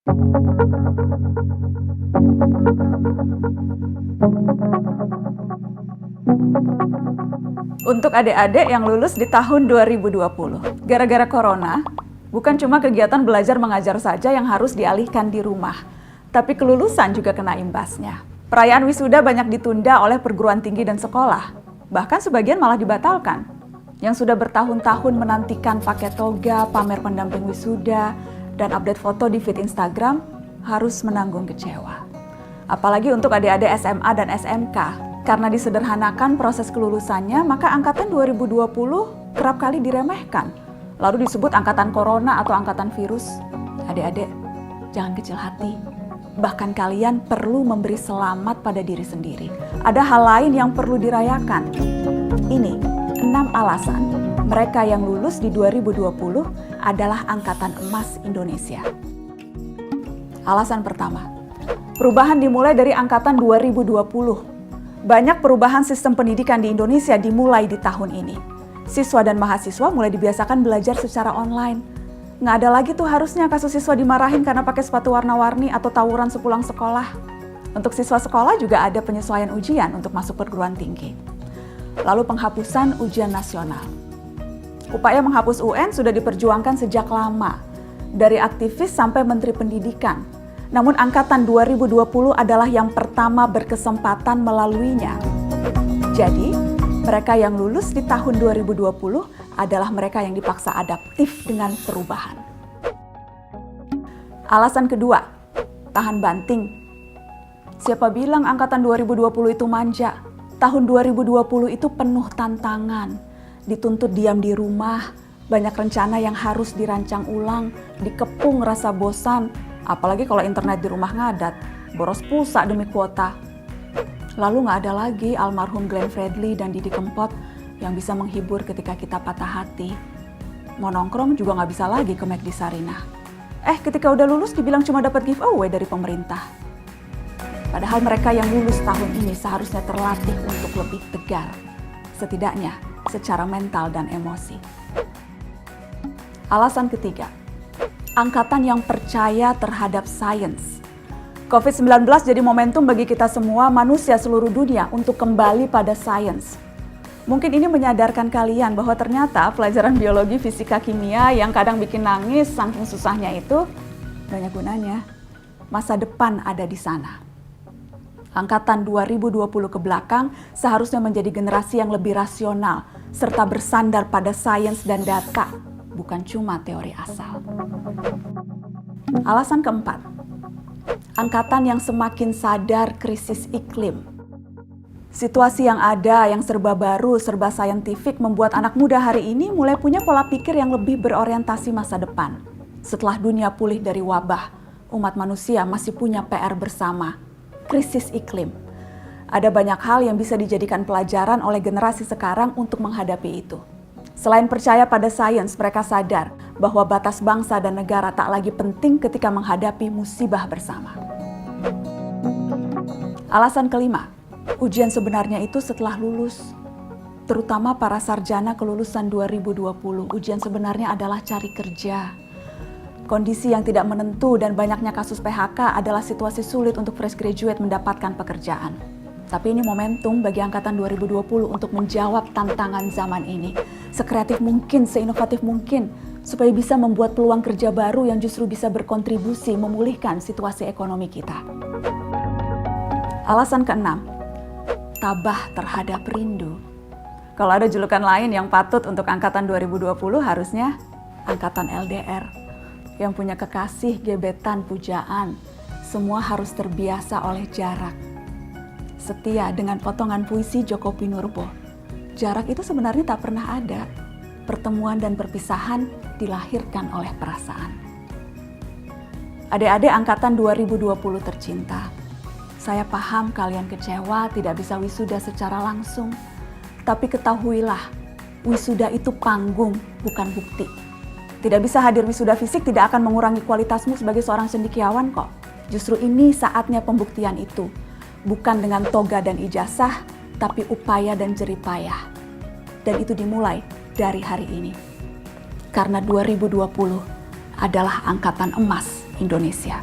Untuk adik-adik yang lulus di tahun 2020, gara-gara corona, bukan cuma kegiatan belajar mengajar saja yang harus dialihkan di rumah, tapi kelulusan juga kena imbasnya. Perayaan wisuda banyak ditunda oleh perguruan tinggi dan sekolah, bahkan sebagian malah dibatalkan. Yang sudah bertahun-tahun menantikan pakai toga, pamer pendamping wisuda, dan update foto di feed Instagram harus menanggung kecewa. Apalagi untuk adik-adik SMA dan SMK. Karena disederhanakan proses kelulusannya, maka angkatan 2020 kerap kali diremehkan. Lalu disebut angkatan corona atau angkatan virus. Adik-adik, jangan kecil hati. Bahkan kalian perlu memberi selamat pada diri sendiri. Ada hal lain yang perlu dirayakan. Ini 6 alasan mereka yang lulus di 2020 adalah angkatan emas Indonesia. Alasan pertama, perubahan dimulai dari angkatan 2020. Banyak perubahan sistem pendidikan di Indonesia dimulai di tahun ini. Siswa dan mahasiswa mulai dibiasakan belajar secara online. Nggak ada lagi tuh harusnya kasus siswa dimarahin karena pakai sepatu warna-warni atau tawuran sepulang sekolah. Untuk siswa sekolah juga ada penyesuaian ujian untuk masuk perguruan tinggi. Lalu penghapusan ujian nasional. Upaya menghapus UN sudah diperjuangkan sejak lama, dari aktivis sampai Menteri Pendidikan. Namun angkatan 2020 adalah yang pertama berkesempatan melaluinya. Jadi, mereka yang lulus di tahun 2020 adalah mereka yang dipaksa adaptif dengan perubahan. Alasan kedua, tahan banting. Siapa bilang angkatan 2020 itu manja? Tahun 2020 itu penuh tantangan, dituntut diam di rumah, banyak rencana yang harus dirancang ulang, dikepung rasa bosan, apalagi kalau internet di rumah ngadat, boros pulsa demi kuota. Lalu nggak ada lagi almarhum Glenn Fredly dan Didi Kempot yang bisa menghibur ketika kita patah hati. Mau nongkrong juga nggak bisa lagi ke McD Sarinah. Ketika udah lulus dibilang cuma dapat giveaway dari pemerintah. Padahal mereka yang lulus tahun ini seharusnya terlatih untuk lebih tegar. Setidaknya secara mental dan emosi. Alasan ketiga, angkatan yang percaya terhadap sains. COVID-19 jadi momentum bagi kita semua manusia seluruh dunia untuk kembali pada sains. Mungkin ini menyadarkan kalian bahwa ternyata pelajaran biologi, fisika, kimia yang kadang bikin nangis saking susahnya itu banyak gunanya. Masa depan ada di sana. Angkatan 2020 ke belakang seharusnya menjadi generasi yang lebih rasional serta bersandar pada sains dan data, bukan cuma teori asal. Alasan keempat, angkatan yang semakin sadar krisis iklim. Situasi yang ada, yang serba baru, serba saintifik membuat anak muda hari ini mulai punya pola pikir yang lebih berorientasi masa depan. Setelah dunia pulih dari wabah, umat manusia masih punya PR bersama, krisis iklim. Ada banyak hal yang bisa dijadikan pelajaran oleh generasi sekarang untuk menghadapi itu. Selain percaya pada sains, mereka sadar bahwa batas bangsa dan negara tak lagi penting ketika menghadapi musibah bersama. Alasan kelima, ujian sebenarnya itu setelah lulus. Terutama para sarjana kelulusan 2020, ujian sebenarnya adalah cari kerja. Kondisi yang tidak menentu dan banyaknya kasus PHK adalah situasi sulit untuk fresh graduate mendapatkan pekerjaan. Tapi ini momentum bagi angkatan 2020 untuk menjawab tantangan zaman ini. Sekreatif mungkin, seinovatif mungkin, supaya bisa membuat peluang kerja baru yang justru bisa berkontribusi memulihkan situasi ekonomi kita. Alasan keenam, tabah terhadap rindu. Kalau ada julukan lain yang patut untuk angkatan 2020 harusnya angkatan LDR. Yang punya kekasih, gebetan, pujaan, semua harus terbiasa oleh jarak. Setia dengan potongan puisi Djoko Pinurbo. Jarak itu sebenarnya tak pernah ada. Pertemuan dan perpisahan dilahirkan oleh perasaan. Adik-adik angkatan 2020 tercinta, saya paham kalian kecewa tidak bisa wisuda secara langsung. Tapi ketahuilah, wisuda itu panggung, bukan bukti. Tidak bisa hadir wisuda fisik tidak akan mengurangi kualitasmu sebagai seorang cendekiawan kok. Justru ini saatnya pembuktian itu. Bukan dengan toga dan ijazah, tapi upaya dan jeripayah. Dan itu dimulai dari hari ini. Karena 2020 adalah angkatan emas Indonesia.